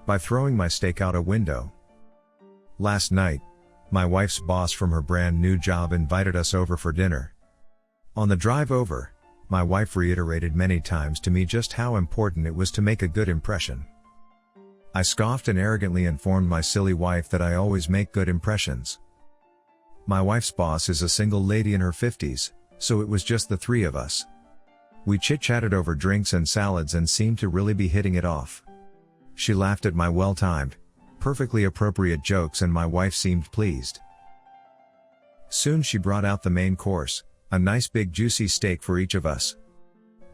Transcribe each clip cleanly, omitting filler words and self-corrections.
By throwing my steak out a window. Last night, my wife's boss from her brand new job invited us over for dinner. On the drive over, my wife reiterated many times to me just how important it was to make a good impression. I scoffed and arrogantly informed my silly wife that I always make good impressions. My wife's boss is a single lady in her 50s, so it was just the three of us. We chit-chatted over drinks and salads and seemed to really be hitting it off. She laughed at my well-timed, perfectly appropriate jokes and my wife seemed pleased. Soon she brought out the main course, a nice big juicy steak for each of us.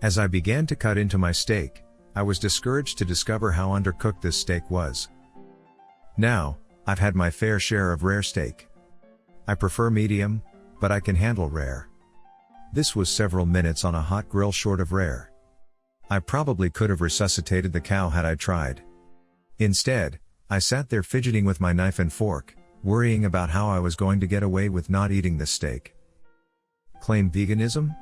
As I began to cut into my steak, I was discouraged to discover how undercooked this steak was. Now, I've had my fair share of rare steak. I prefer medium, but I can handle rare. This was several minutes on a hot grill short of rare. I probably could have resuscitated the cow had I tried. Instead, I sat there fidgeting with my knife and fork, worrying about how I was going to get away with not eating this steak. Claim veganism?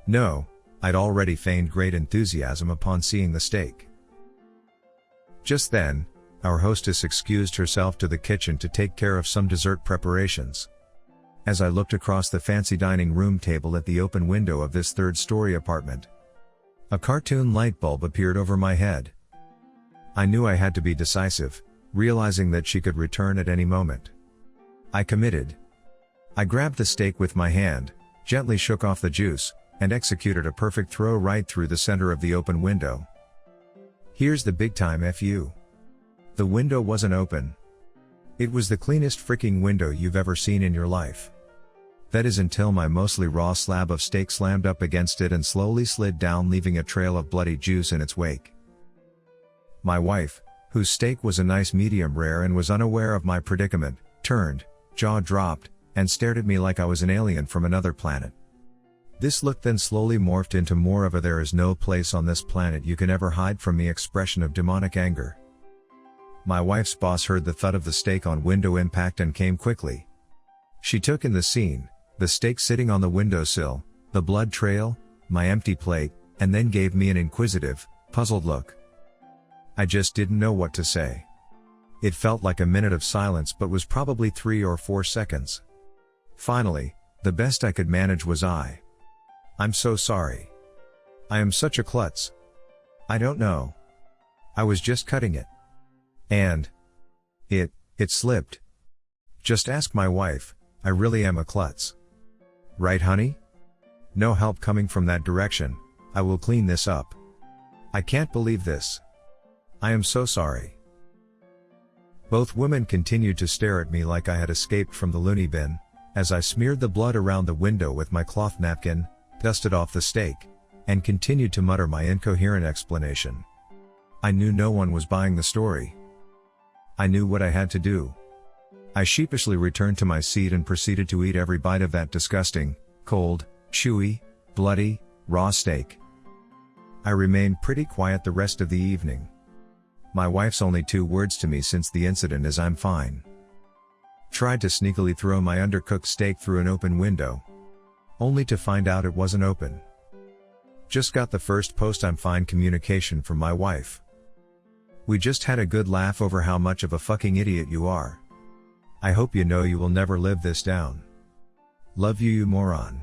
No, I'd already feigned great enthusiasm upon seeing the steak. Just then, our hostess excused herself to the kitchen to take care of some dessert preparations. As I looked across the fancy dining room table at the open window of this third-story apartment, a cartoon light bulb appeared over my head. I knew I had to be decisive, realizing that she could return at any moment. I committed. I grabbed the steak with my hand, gently shook off the juice, and executed a perfect throw right through the center of the open window. Here's the big-time FU. The window wasn't open. It was the cleanest freaking window you've ever seen in your life. That is until my mostly raw slab of steak slammed up against it and slowly slid down, leaving a trail of bloody juice in its wake. My wife, whose steak was a nice medium rare and was unaware of my predicament, turned, jaw dropped, and stared at me like I was an alien from another planet. This look then slowly morphed into more of a "there is no place on this planet you can ever hide from me" expression of demonic anger. My wife's boss heard the thud of the steak on window impact and came quickly. She took in the scene, the steak sitting on the windowsill, the blood trail, my empty plate, and then gave me an inquisitive, puzzled look. I just didn't know what to say. It felt like a minute of silence but was probably 3 or 4 seconds. Finally, the best I could manage was "I'm so sorry. I am such a klutz. I don't know. I was just cutting it. And it slipped. Just ask my wife, I really am a klutz. Right, honey? No help coming from that direction. I will clean this up. I can't believe this. I am so sorry." Both women continued to stare at me like I had escaped from the loony bin, as I smeared the blood around the window with my cloth napkin, dusted off the steak, and continued to mutter my incoherent explanation. I knew no one was buying the story. I knew what I had to do. I sheepishly returned to my seat and proceeded to eat every bite of that disgusting, cold, chewy, bloody, raw steak. I remained pretty quiet the rest of the evening. My wife's only 2 words to me since the incident is "I'm fine." Tried to sneakily throw my undercooked steak through an open window, only to find out it wasn't open. Just got the first post "I'm fine" communication from my wife. We just had a good laugh over how much of a fucking idiot you are. I hope you know you will never live this down. Love you, you moron.